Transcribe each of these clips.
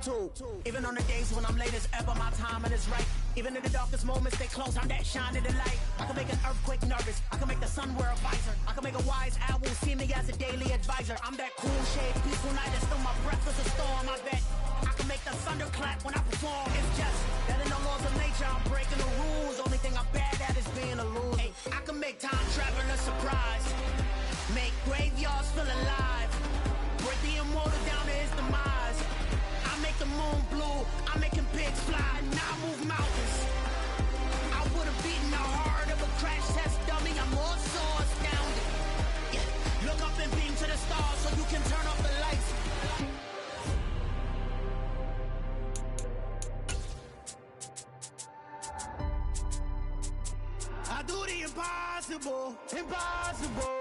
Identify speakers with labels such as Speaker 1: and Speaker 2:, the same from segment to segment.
Speaker 1: too. Even on the days when I'm late as ever, my timing is right. Even in the darkest moments, they close, I'm that shining the light. I can make an earthquake nervous. I can make the sun wear a visor. I can make a wise owl see me as a daily advisor. I'm that cool shade, peaceful night, and still my breath is a storm. I bet I can make the thunder clap when I perform. It's just that in the laws of nature, I'm breaking the rules. Only thing I'm bad at is being a loser. Hey, I can make time travel a surprise. Make graveyards feel alive. Break the immortal down to his demise. I make the moon blue. I'm making pigs fly. Now I move mountains. I would have beaten the heart of a crash test dummy. I'm more so astounded. Yeah. Look up and beam to the stars so you can turn off the lights. I do the impossible. Impossible.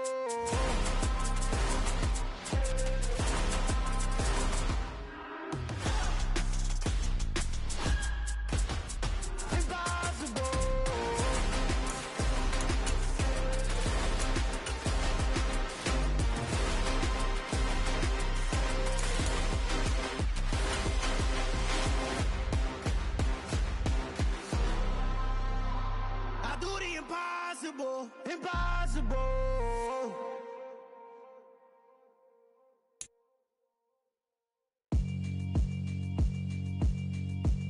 Speaker 1: Impossible.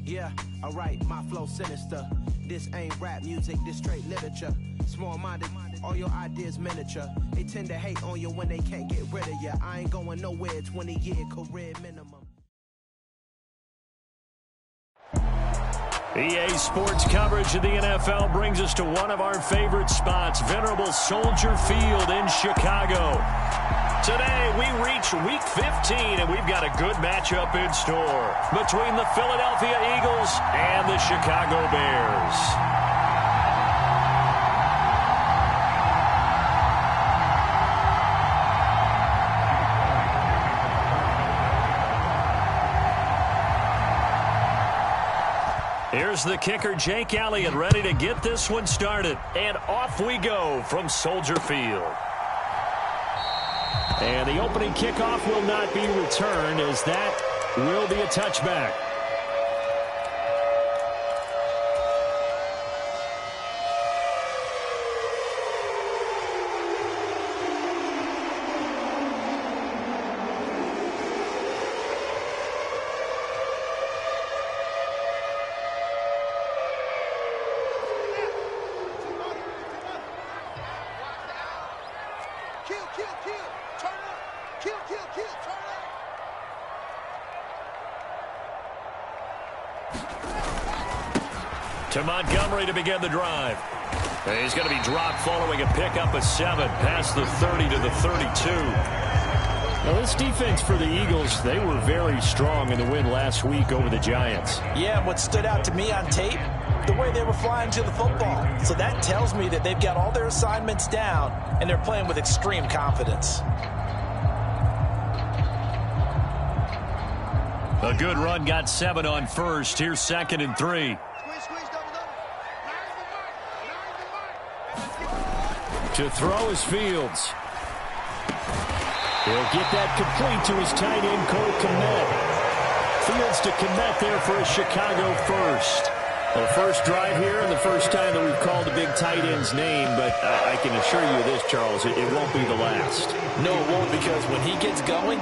Speaker 1: Yeah, alright, my flow sinister. This ain't rap music, this straight literature. Small-minded, all your ideas miniature. They tend to hate on you when they can't get rid of you. I ain't going nowhere, 20-year career minimum.
Speaker 2: EA Sports coverage of the NFL brings us to one of our favorite spots, venerable Soldier Field in Chicago. Today, we reach Week 15, and we've got a good matchup in store between the Philadelphia Eagles and the Chicago Bears. Here's the kicker, Jake Elliott, ready to get this one started. And off we go from Soldier Field. And the opening kickoff will not be returned, as that will be a touchback. To Montgomery to begin the drive. And he's going to be dropped following a pickup of 7 past the 30 to the 32. Now, this defense for the Eagles, they were very strong in the win last week over the Giants.
Speaker 3: Yeah, what stood out to me on tape, the way they were flying to the football. So that tells me that they've got all their assignments down, and they're playing with extreme confidence.
Speaker 2: A good run, got 7 on first. Here's 2nd and 3. To throw is Fields. He'll get that complete to his tight end, Cole Kmet. Fields to Kmet there for a Chicago first. The first drive here and the first time that we've called the big tight end's name, but I can assure you this, Charles, it won't be the last.
Speaker 3: No, it won't, because when he gets going,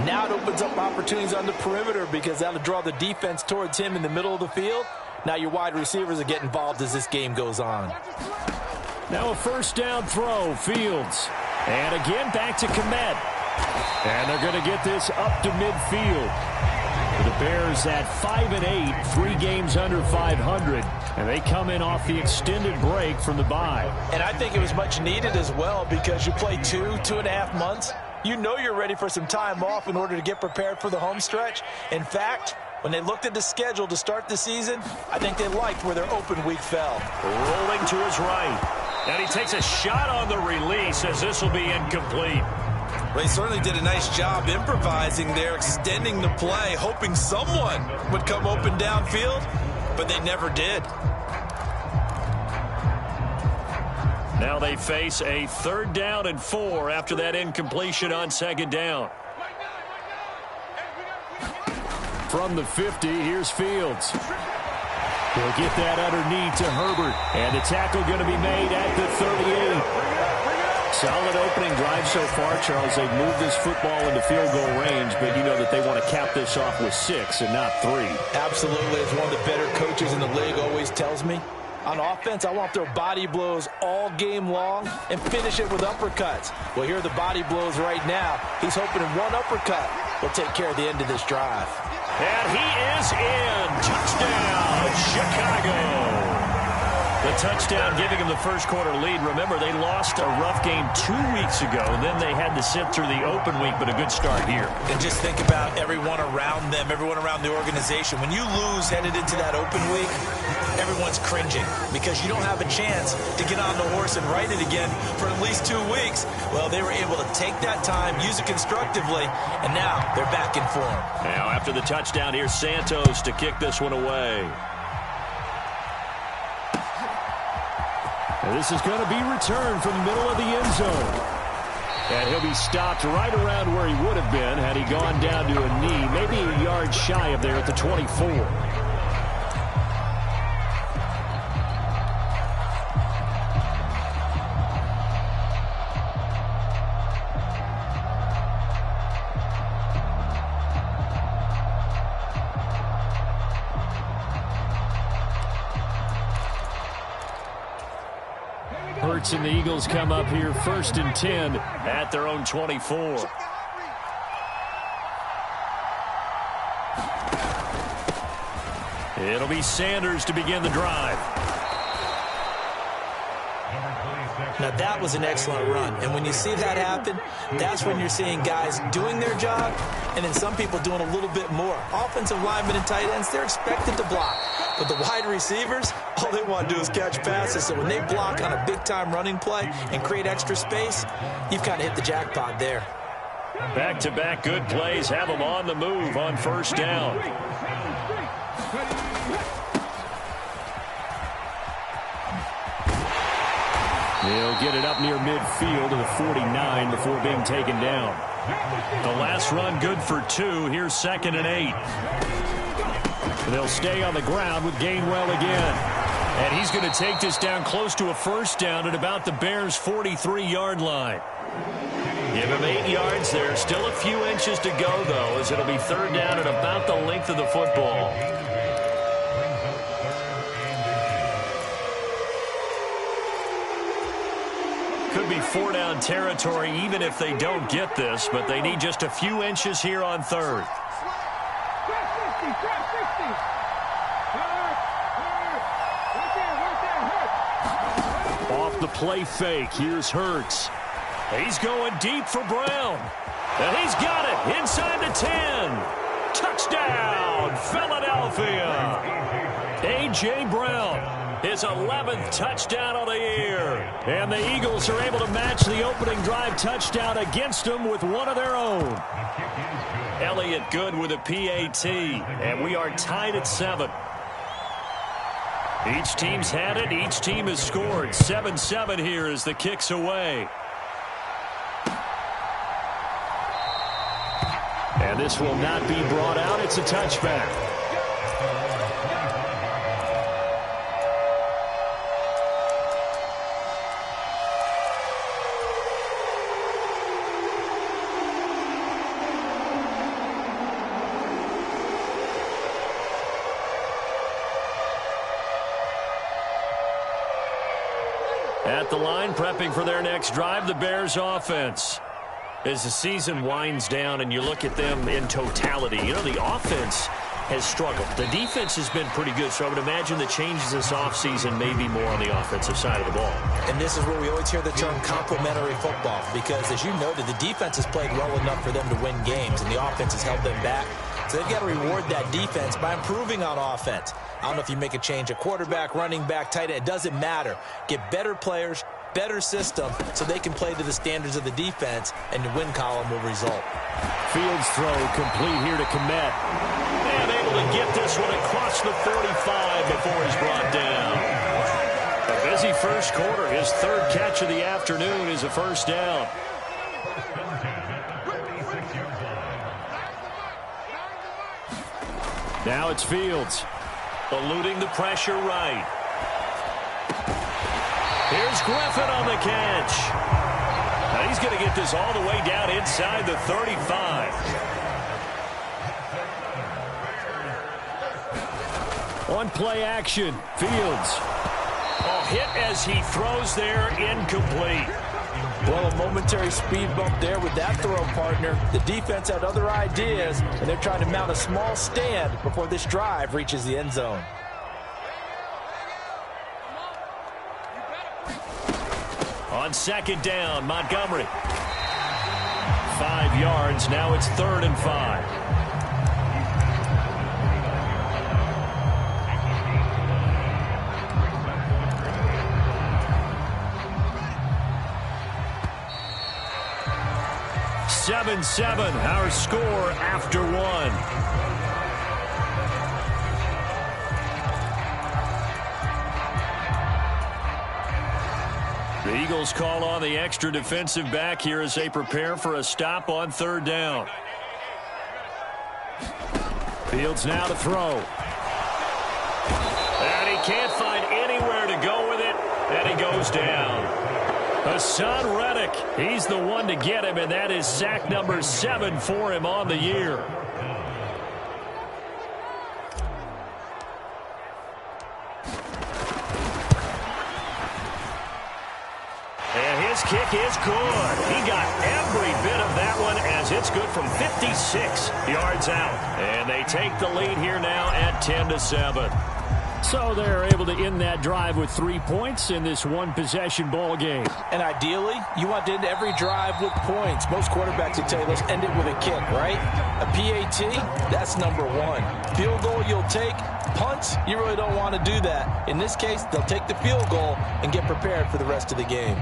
Speaker 3: now it opens up opportunities on the perimeter, because that'll draw the defense towards him in the middle of the field. Now your wide receivers will get involved as this game goes on.
Speaker 2: Now a first down throw, Fields. And again back to Kmet. And they're going to get this up to midfield. The Bears at 5-8, 3 games under 500. And they come in off the extended break from the bye.
Speaker 3: And I think it was much needed as well, because you play 2.5 months. You know you're ready for some time off in order to get prepared for the home stretch. In fact, when they looked at the schedule to start the season, I think they liked where their open week fell.
Speaker 2: Rolling to his right. And he takes a shot on the release, as this will be incomplete.
Speaker 4: Well, he certainly did a nice job improvising there, extending the play, hoping someone would come open downfield, but they never did.
Speaker 2: Now they face a 3rd down and 4 after that incompletion on 2nd down. From the 50, here's Fields. He'll get that underneath to Herbert. And the tackle going to be made at the 38. Solid opening drive so far, Charles. They've moved this football into field goal range, but you know that they want to cap this off with 6 and not 3.
Speaker 3: Absolutely. As one of the better coaches in the league always tells me, on offense, I want their body blows all game long and finish it with uppercuts. Well, here are the body blows right now. He's hoping in one uppercut will take care of the end of this drive.
Speaker 2: And he is in. Touchdown, Chicago. The touchdown giving them the first quarter lead. Remember, they lost a rough game 2 weeks ago. Then they had to sit through the open week, but a good start here.
Speaker 3: And just think about everyone around them, everyone around the organization. When you lose headed into that open week, everyone's cringing because you don't have a chance to get on the horse and ride it again for at least 2 weeks. Well, they were able to take that time, use it constructively, and now they're back in form.
Speaker 2: Now, after the touchdown, here's Santos to kick this one away. And this is going to be returned from the middle of the end zone. And he'll be stopped right around where he would have been had he gone down to a knee, maybe a yard shy of there at the 24. Hurts and the Eagles come up here 1st and 10 at their own 24. It'll be Sanders to begin the drive.
Speaker 3: Now, that was an excellent run. And when you see that happen, that's when you're seeing guys doing their job and then some people doing a little bit more. Offensive linemen and tight ends, they're expected to block. But the wide receivers, all they want to do is catch passes. So when they block on a big-time running play and create extra space, you've kind of hit the jackpot there.
Speaker 2: Back-to-back good plays have them on the move on 1st down. They'll get it up near midfield to the 49 before being taken down. The last run good for 2. Here's 2nd and 8. They'll stay on the ground with Gainwell again. And he's going to take this down close to a 1st down at about the Bears' 43-yard line. Give him 8 yards there. Still a few inches to go, though, as it'll be 3rd down at about the length of the football. Could be 4-down territory even if they don't get this, but they need just a few inches here on 3rd. Off the play fake, here's Hurts. He's going deep for Brown. And he's got it inside the 10. Touchdown, Philadelphia. A.J. Brown, his 11th touchdown of the year. And the Eagles are able to match the opening drive touchdown against them with one of their own. Elliott good with a PAT. And we are tied at 7. Each team's had it. Each team has scored. 7-7 here as the kick's away. And this will not be brought out. It's a touchback. At the line, prepping for their next drive, the Bears offense. As the season winds down and you look at them in totality, you know, the offense has struggled. The defense has been pretty good, so I would imagine the changes this offseason may be more on the offensive side of the ball.
Speaker 3: And this is where we always hear the term complementary football, because as you noted, the defense has played well enough for them to win games, and the offense has held them back. So they've got to reward that defense by improving on offense. I don't know if you make a change at quarterback, running back, tight end. It doesn't matter. Get better players, better system, so they can play to the standards of the defense, and the win column will result.
Speaker 2: Fields throw complete here to Kmet. And able to get this one across the 45 before he's brought down. A busy first quarter. His 3rd catch of the afternoon is a 1st down. Now it's Fields. Eluding the pressure right. Here's Griffin on the catch. Now he's going to get this all the way down inside the 35. On play action, Fields. Oh, hit as he throws there, incomplete.
Speaker 3: Well, a momentary speed bump there with that throw, partner. The defense had other ideas, and they're trying to mount a small stand before this drive reaches the end zone.
Speaker 2: On second down, Montgomery. 5 yards. Now it's 3rd and 5. Seven, our score after 1. The Eagles call on the extra defensive back here as they prepare for a stop on 3rd down. Fields now to throw. And he can't find anywhere to go with it, and he goes down. Hassan Reddick, he's the one to get him, and that is sack number 7 for him on the year. And his kick is good. He got every bit of that one as it's good from 56 yards out. And they take the lead here now at 10-7. So they're able to end that drive with 3 points in this one-possession ball game.
Speaker 3: And ideally, you want to end every drive with points. Most quarterbacks would tell you, let's end it with a kick, right? A PAT, that's number 1. Field goal you'll take. Punts, you really don't want to do that. In this case, they'll take the field goal and get prepared for the rest of the game.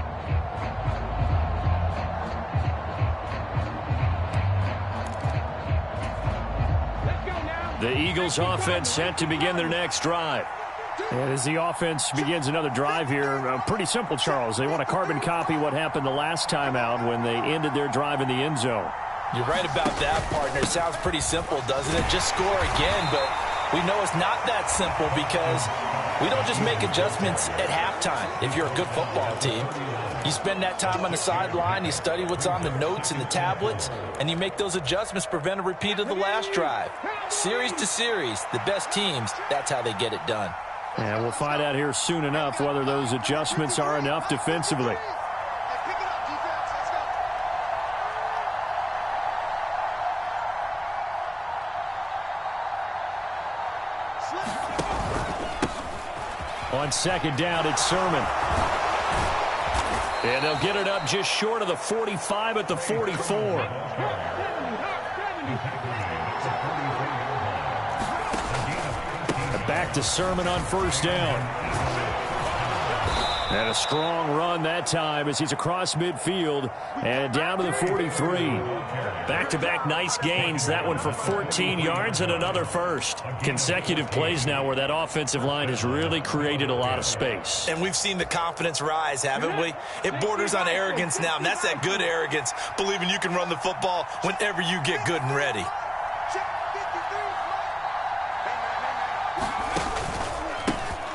Speaker 2: The Eagles offense set to begin their next drive.
Speaker 5: And as the offense begins another drive here, pretty simple, Charles. They want to carbon copy what happened the last time out when they ended their drive in the end zone.
Speaker 3: You're right about that, partner. It sounds pretty simple, doesn't it? Just score again, but we know it's not that simple because we don't just make adjustments at halftime if you're a good football team. You spend that time on the sideline, you study what's on the notes and the tablets, and you make those adjustments to prevent a repeat of the last drive. Series to series, the best teams, that's how they get it done.
Speaker 5: And we'll find out here soon enough whether those adjustments are enough defensively. On second down, it's Sermon.
Speaker 2: And they'll get it up just short of the 45 at the 44. Back to Sermon on 1st down. And a strong run that time as he's across midfield and down to the 43. Back-to-back nice gains. That one for 14 yards and another first. Consecutive plays now where that offensive line has really created a lot of space.
Speaker 4: And we've seen the confidence rise, haven't we? It borders on arrogance now, and that's that good arrogance, believing you can run the football whenever you get good and ready.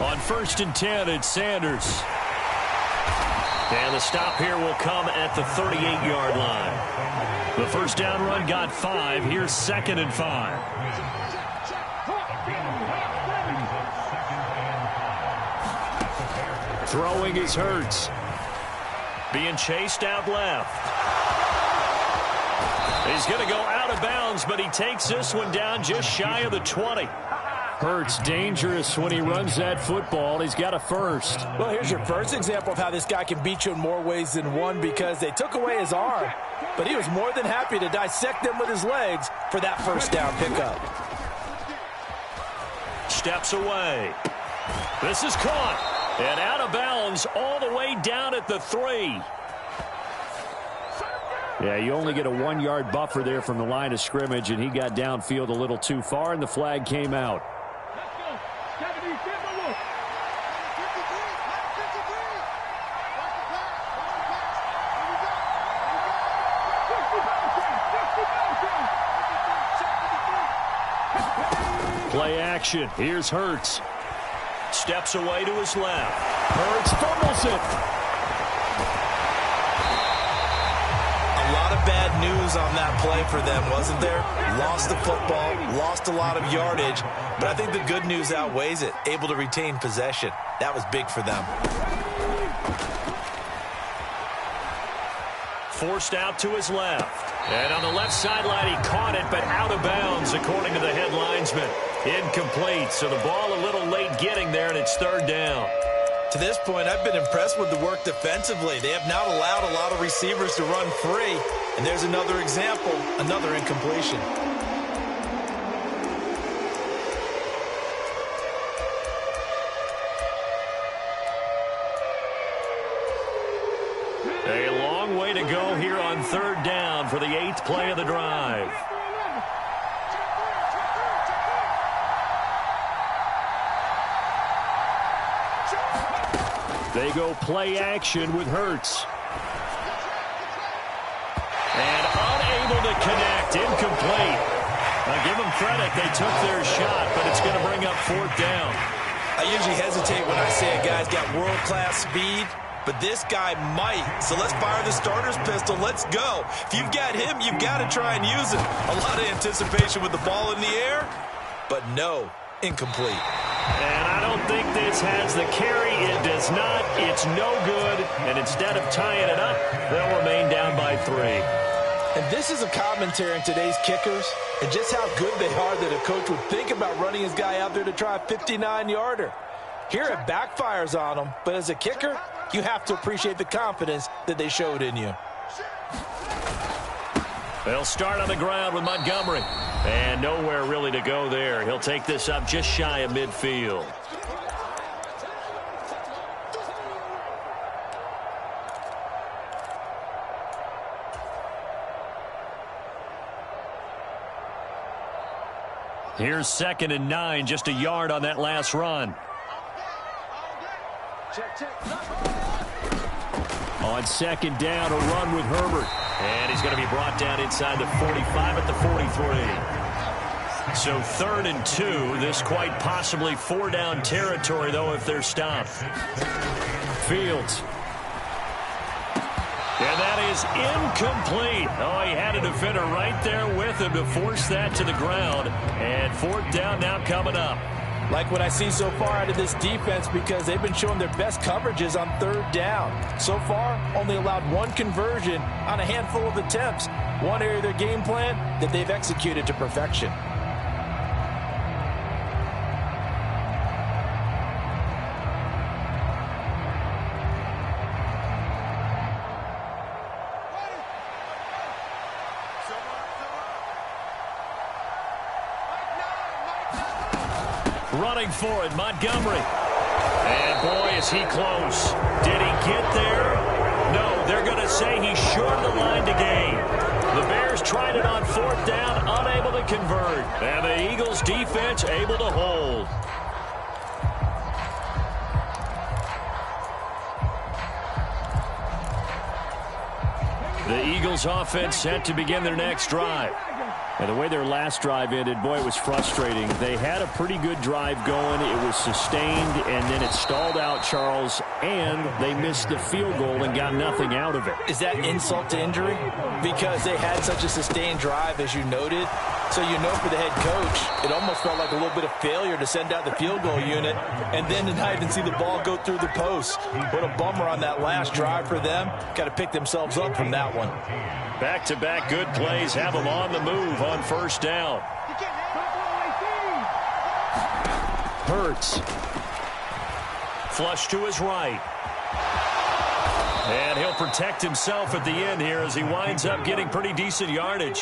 Speaker 2: On 1st and 10, it's Sanders. And the stop here will come at the 38-yard line. The first down run got 5. Here's 2nd and 5. Throwing is Hurts. Being chased out left. He's going to go out of bounds, but he takes this one down just shy of the 20.
Speaker 5: Hurts dangerous when he runs that football. He's got a first.
Speaker 3: Well, here's your first example of how this guy can beat you in more ways than one because they took away his arm, but he was more than happy to dissect them with his legs for that first down pickup.
Speaker 2: Steps away. This is caught and out of bounds all the way down at the 3.
Speaker 5: Yeah, you only get a 1-yard buffer there from the line of scrimmage, and he got downfield a little too far, and the flag came out. Play action. Here's Hurts.
Speaker 2: Steps away to his left.
Speaker 5: Hurts fumbles it.
Speaker 3: A lot of bad news on that play for them, wasn't there? Lost the football, lost a lot of yardage, but I think the good news outweighs it. Able to retain possession. That was big for them.
Speaker 2: Forced out to his left. And on the left sideline, he caught it, but out of bounds, according to the head linesman. Incomplete, so the ball a little late getting there, and it's third down.
Speaker 3: To this point, I've been impressed with the work defensively. They have not allowed a lot of receivers to run free. And there's another example, another incompletion.
Speaker 2: A long way to go here on third down for the 8th play of the drive.
Speaker 5: They go play action with Hurts.
Speaker 2: And unable to connect. Incomplete. Now give them credit. They took their shot, but it's going to bring up fourth down.
Speaker 3: I usually hesitate when I say a guy's got world-class speed, but this guy might. So let's fire the starter's pistol. Let's go. If you've got him, you've got to try and use him. A lot of anticipation with the ball in the air, but no, incomplete.
Speaker 2: And I don't think this has the carry. It does not. It's no good. And instead of tying it up, they'll remain down by 3.
Speaker 3: And this is a commentary on today's kickers and just how good they are that a coach would think about running his guy out there to try a 59-yarder. Here it backfires on him, but as a kicker, you have to appreciate the confidence that they showed in you.
Speaker 2: They'll start on the ground with Montgomery. And nowhere really to go there. He'll take this up just shy of midfield. Here's 2nd and 9, just a yard on that last run.
Speaker 5: On 2nd down, a run with Herbert.
Speaker 2: And he's going to be brought down inside the 45 at the 43. So 3rd and 2. This quite possibly 4-down territory, though, if they're stopped.
Speaker 5: Fields.
Speaker 2: And that is incomplete. Oh, he had a defender right there with him to force that to the ground. And 4th down now coming up.
Speaker 3: Like what I see so far out of this defense, because they've been showing their best coverages on 3rd down. So far, only allowed 1 conversion on a handful of attempts. One area of their game plan that they've executed to perfection.
Speaker 2: Running for it, Montgomery. And boy, is he close. Did he get there? No, they're going to say he's short of the line to gain. The Bears tried it on 4th down, unable to convert. And the Eagles defense able to hold. The Eagles offense set to begin their next drive.
Speaker 5: And the way their last drive ended, boy, it was frustrating. They had a pretty good drive going. It was sustained, and then it stalled out, Charles, and they missed the field goal and got nothing out of it.
Speaker 3: Is that insult to injury? Because they had such a sustained drive, as you noted. So you know for the head coach, it almost felt like a little bit of failure to send out the field goal unit and then to not even see the ball go through the post. What a bummer on that last drive for them. Got to pick themselves up from that one.
Speaker 2: Back-to-back good plays have them on the move on 1st down.
Speaker 5: Hurts.
Speaker 2: Flush to his right. And he'll protect himself at the end here as he winds up getting pretty decent yardage.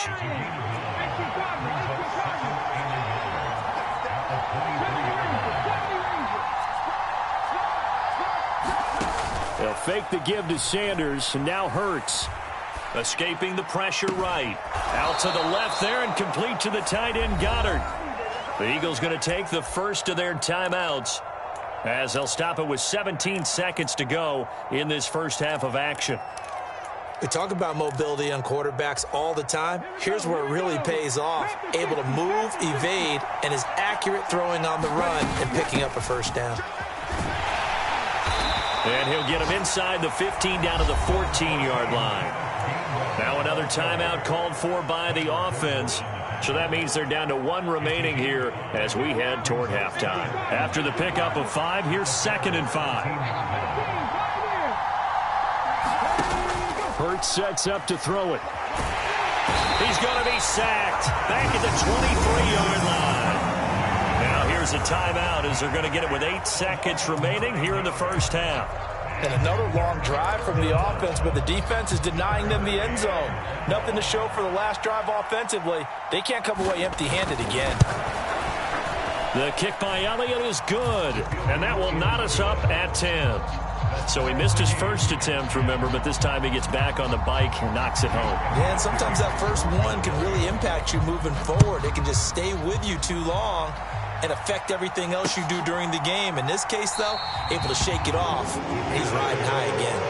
Speaker 5: They'll fake the give to Sanders, and now Hurts.
Speaker 2: Escaping the pressure right. Out to the left there and complete to the tight end Goddard. The Eagles going to take the first of their timeouts as they'll stop it with 17 seconds to go in this first half of action.
Speaker 4: We talk about mobility on quarterbacks all the time. Here's where it really pays off. Able to move, evade, and is accurate throwing on the run and picking up a first down.
Speaker 2: And he'll get him inside the 15 down to the 14-yard line. Now another timeout called for by the offense. So that means they're down to 1 remaining here as we head toward halftime. After the pickup of 5, here's 2nd and 5. Hurts sets up to throw it. He's going to be sacked back at the 23-yard line. Now here's a timeout as they're going to get it with 8 seconds remaining here in the first half.
Speaker 3: And another long drive from the offense, but the defense is denying them the end zone. Nothing to show for the last drive offensively. They can't come away empty-handed again.
Speaker 2: The kick by Elliott is good, and that will knot us up at 10. So he missed his first attempt, remember, but this time he gets back on the bike and knocks it home.
Speaker 4: Yeah, and sometimes that first one can really impact you moving forward. It can just stay with you too long and affect everything else you do during the game. In this case, though, able to shake it off. He's riding high again.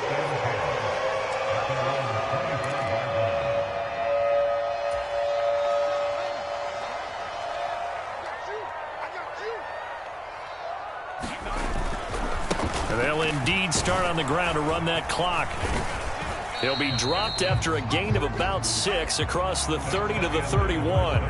Speaker 2: And they'll indeed start on the ground to run that clock. He'll be dropped after a gain of about 6 across the 30 to the 31.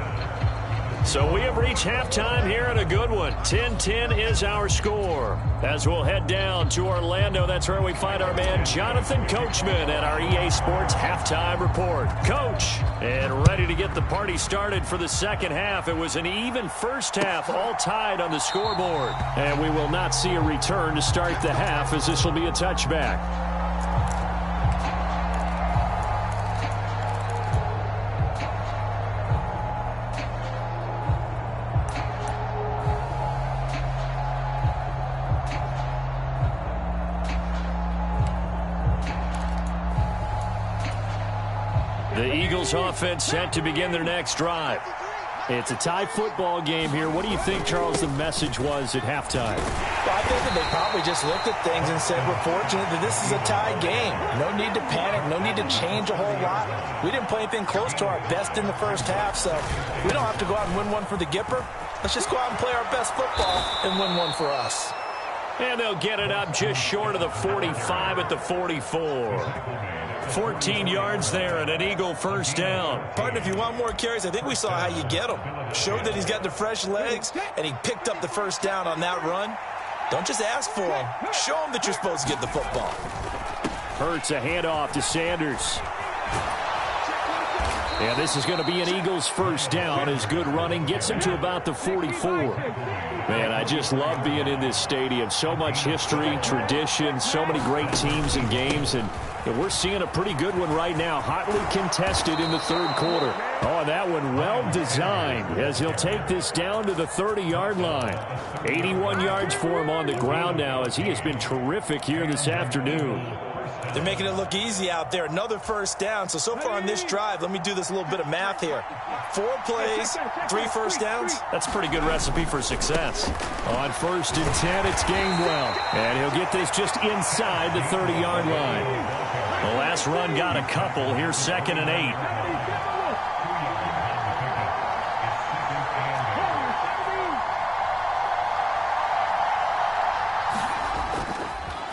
Speaker 2: So we have reached halftime here in a good one. 10-10 is our score. As we'll head down to Orlando, that's where we find our man Jonathan Coachman at our EA Sports Halftime Report. Coach, and ready to get the party started for the second half. It was an even first half, all tied on the scoreboard. And we will not see a return to start the half, as this will be a touchback. The Eagles offense set to begin their next drive. It's a tie football game here. What do you think, Charles, the message was at halftime?
Speaker 3: Well, I think that they probably just looked at things and said, we're fortunate that this is a tie game. No need to panic. No need to change a whole lot. We didn't play anything close to our best in the first half, so we don't have to go out and win one for the Gipper. Let's just go out and play our best football and win one for us.
Speaker 2: And they'll get it up just short of the 45 at the 44. 14 yards there and an Eagle first down.
Speaker 4: Partner, if you want more carries, I think we saw how you get him. Showed that he's got the fresh legs, and he picked up the first down on that run. Don't just ask for him. Show him that you're supposed to get the football.
Speaker 5: Hurts a handoff to Sanders. And this is going to be an Eagles first down as good running gets him to about the 44. Man, I just love being in this stadium. So much history, tradition, so many great teams and games, and we're seeing a pretty good one right now, hotly contested in the third quarter. Oh, and that one well designed as he'll take this down to the 30-yard line. 81 yards for him on the ground now as he has been terrific here this afternoon.
Speaker 4: They're making it look easy out there. Another first down. So far on this drive, let me do this little bit of math here. 4 plays, 3 first downs.
Speaker 2: That's a pretty good recipe for success.
Speaker 5: On 1st and 10, it's Gainwell. And he'll get this just inside the 30-yard line.
Speaker 2: The last run got a couple. Here's 2nd and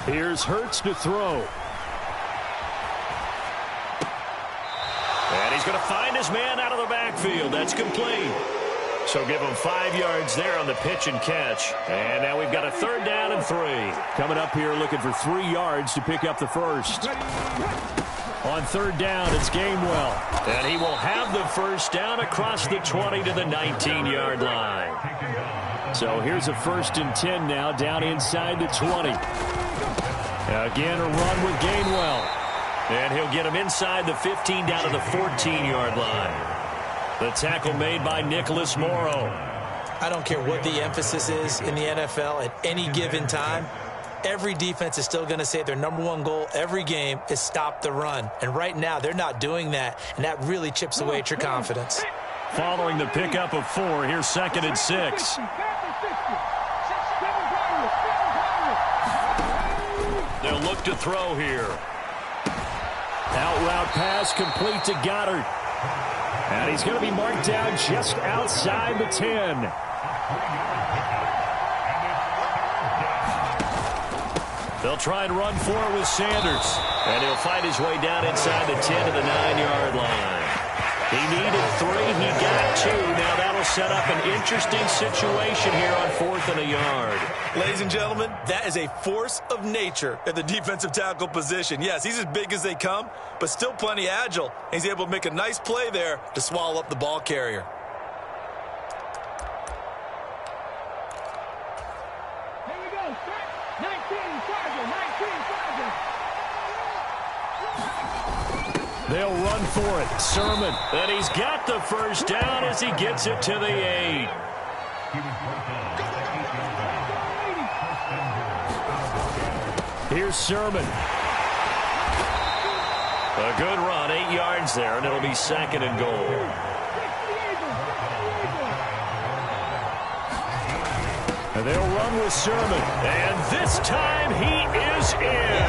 Speaker 2: 8.
Speaker 5: Here's Hurts to throw.
Speaker 2: And he's going to find his man out of the backfield. That's complete. So give him 5 yards there on the pitch and catch. And now we've got a 3rd down and 3.
Speaker 5: Coming up here looking for 3 yards to pick up the first. On 3rd down, it's Gainwell.
Speaker 2: And he will have the first down across the 20 to the 19-yard line.
Speaker 5: So here's a 1st and 10 now down inside the 20. Again, a run with Gainwell.
Speaker 2: And he'll get him inside the 15 down to the 14-yard line. The tackle made by Nicholas Morrow.
Speaker 4: I don't care what the emphasis is in the NFL at any given time. Every defense is still going to say their #1 goal every game is stop the run. And right now, they're not doing that, and that really chips away at your confidence.
Speaker 2: Following the pickup of 4, here's 2nd and 6. They'll look to throw here.
Speaker 5: Out route pass complete to Goddard. And he's going to be marked down just outside the 10. They'll try and run for it with Sanders. And he'll fight his way down inside the 10 to the 9-yard line. He needed 3. He got 2. Now that'll set up an interesting situation here on 4th and a yard.
Speaker 3: Ladies and gentlemen, that is a force of nature at the defensive tackle position. Yes, he's as big as they come, but still plenty agile. He's able to make a nice play there to swallow up the ball carrier.
Speaker 6: Here we go, start. 19, Sergeant, 19, Sergeant.
Speaker 5: They'll run for it. Sermon. And he's got the first down as he gets it to the 8. Here's Sermon. A good run, 8 yards there, and it'll be 2nd and goal. And they'll run with Sermon. And this time he is in.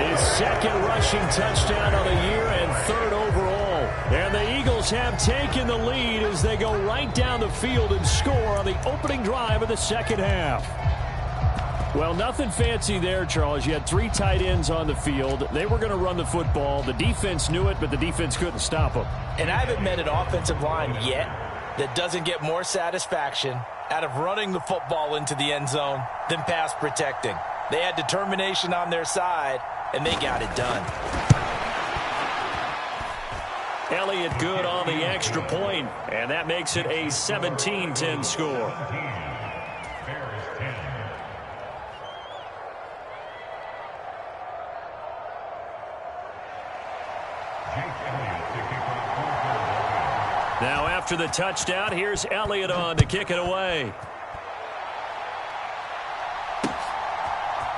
Speaker 5: His 2nd rushing touchdown of the year and 3rd overall. And the Eagles have taken the lead as they go right down the field and score on the opening drive of the 2nd half. Well, nothing fancy there, Charles. You had 3 tight ends on the field. They were going to run the football. The defense knew it, but the defense couldn't stop them.
Speaker 4: And I haven't met an offensive line yet that doesn't get more satisfaction out of running the football into the end zone than pass protecting. They had determination on their side, and they got it done.
Speaker 5: Elliott good on the extra point, and that makes it a 17-10 score. Now after the touchdown, here's Elliott on to kick it away.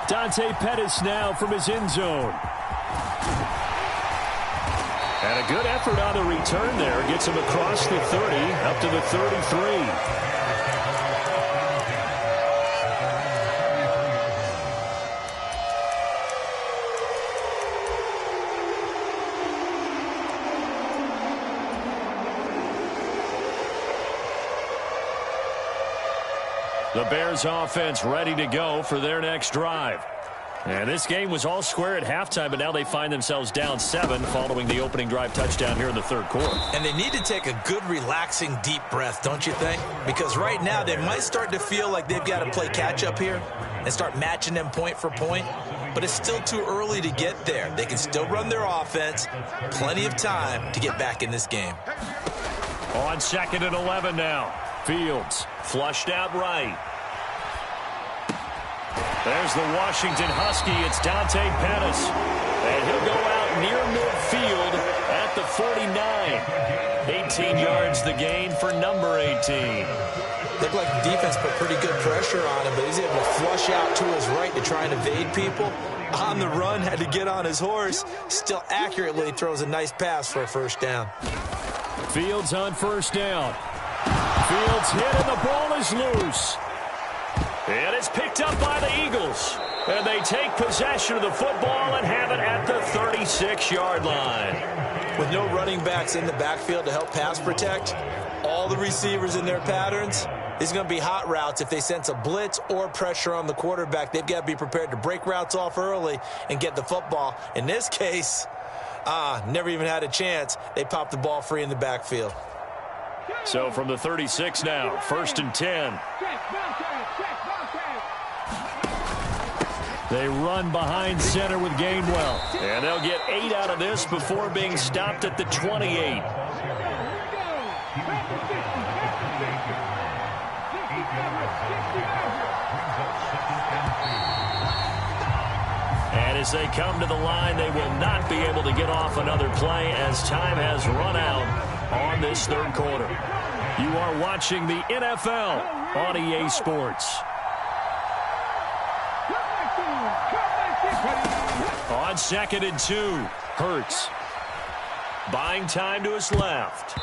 Speaker 5: Dante Pettis now from his end zone. And a good effort on the return there. Gets him across the 30, up to the 33. The Bears offense ready to go for their next drive. And this game was all square at halftime, but now they find themselves down 7 following the opening drive touchdown here in the 3rd quarter.
Speaker 4: And they need to take a good, relaxing, deep breath, don't you think? Because right now they might start to feel like they've got to play catch-up here and start matching them point for point. But it's still too early to get there. They can still run their offense. Plenty of time to get back in this game.
Speaker 5: On 2nd and 11 now. Fields flushed out right. There's the Washington Husky. It's Dante Pettis. And he'll go out near midfield at the 49. 18 yards the gain for number 18.
Speaker 4: Looked like the defense put pretty good pressure on him, but he's able to flush out to his right to try and evade people. On the run, had to get on his horse. Still accurately throws a nice pass for a first down.
Speaker 5: Fields on first down. Fields hit and the ball is loose. And it's picked up by the Eagles. And they take possession of the football and have it at the 36-yard line.
Speaker 4: With no running backs in the backfield to help pass protect, all the receivers in their patterns, these are going to be hot routes. If they sense a blitz or pressure on the quarterback, they've got to be prepared to break routes off early and get the football. In this case, never even had a chance. They popped the ball free in the backfield.
Speaker 5: So from the 36 now, 1st and 10. They run behind center with Gainwell. And they'll get 8 out of this before being stopped at the 28. And as they come to the line, they will not be able to get off another play as time has run out on this 3rd quarter. You are watching the NFL on EA Sports. On 2nd and 2, Hurts. Buying time to his left.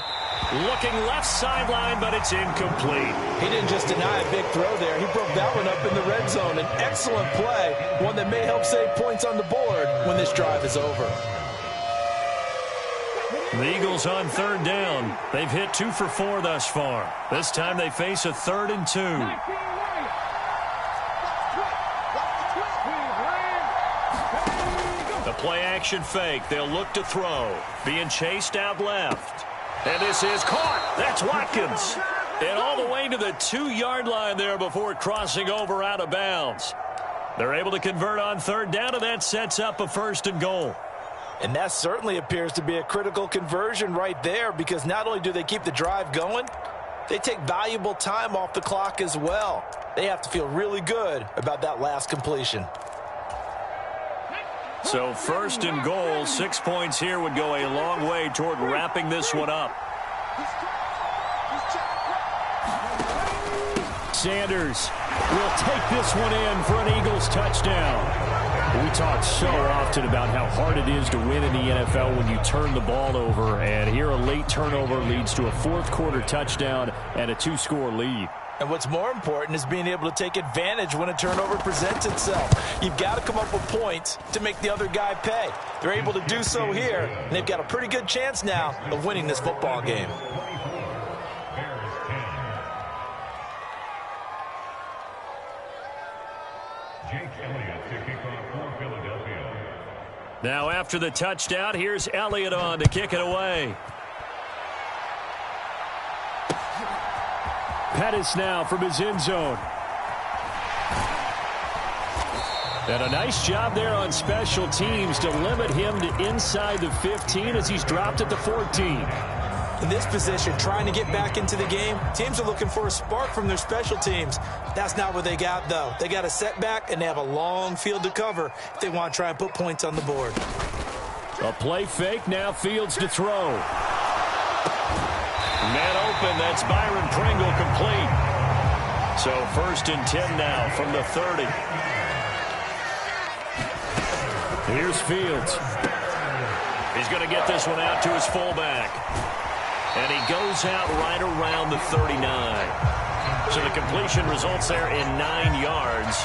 Speaker 5: Looking left sideline, but it's incomplete.
Speaker 4: He didn't just deny a big throw there. He broke that one up in the red zone. An excellent play, one that may help save points on the board when this drive is over.
Speaker 2: The Eagles on third down. They've hit 2 for 4 thus far. This time they face a 3rd and 2. The play action fake. They'll look to throw. Being chased out left. And this is caught. That's Watkins. And all the way to the 2-yard line there before crossing over out of bounds. They're able to convert on third down, and that sets up a 1st and goal.
Speaker 3: And that certainly appears to be a critical conversion right there, because not only do they keep the drive going, they take valuable time off the clock as well. They have to feel really good about that last completion.
Speaker 2: So 1st and goal, 6 points here would go a long way toward wrapping this one up.
Speaker 5: Sanders will take this one in for an Eagles touchdown. We talk so often about how hard it is to win in the NFL when you turn the ball over, and here a late turnover leads to a 4th quarter touchdown and a 2-score lead.
Speaker 3: And what's more important is being able to take advantage when a turnover presents itself. You've got to come up with points to make the other guy pay. They're able to do so here, and they've got a pretty good chance now of winning this football game.
Speaker 2: Now after the touchdown, here's Elliott on to kick it away.
Speaker 5: Pettis now from his end zone. And a nice job there on special teams to limit him to inside the 15 as he's dropped at the 14.
Speaker 4: In this position, trying to get back into the game, teams are looking for a spark from their special teams. That's not what they got, though. They got a setback, and they have a long field to cover if they want to try and put points on the board.
Speaker 5: A play fake, now Fields to throw.
Speaker 2: Man open, that's Byron Pringle complete. So 1st and 10 now from the 30.
Speaker 5: Here's Fields.
Speaker 2: He's going to get this one out to his fullback. And he goes out right around the 39. So the completion results there in 9 yards.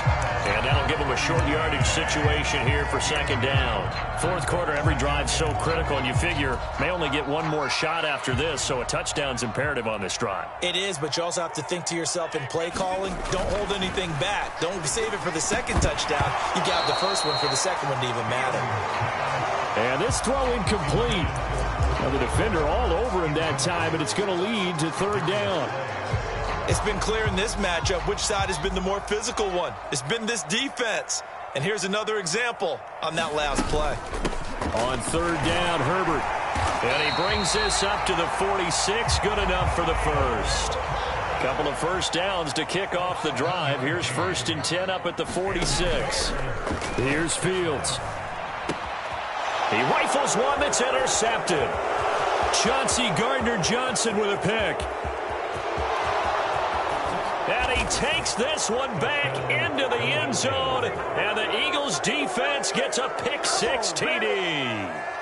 Speaker 2: And that'll give him a short yardage situation here for 2nd down. 4th quarter, every drive's so critical, and you figure may only get one more shot after this, so a touchdown's imperative on this drive.
Speaker 4: It is, but you also have to think to yourself in play calling, don't hold anything back. Don't save it for the 2nd touchdown. You got the 1st one for the 2nd one to even matter.
Speaker 5: And this throw incomplete. Now the defender all over him that time, and it's going to lead to 3rd down.
Speaker 4: It's been clear in this matchup which side has been the more physical one. It's been this defense. And here's another example on that last play.
Speaker 5: On 3rd down, Herbert.
Speaker 2: And he brings this up to the 46. Good enough for the 1st. Couple of 1st downs to kick off the drive. Here's 1st and 10 up at the 46.
Speaker 5: Here's Fields.
Speaker 2: He rifles one that's intercepted.
Speaker 5: Chauncey Gardner-Johnson with a pick.
Speaker 2: And he takes this one back into the end zone. And the Eagles defense gets a pick 6 TD.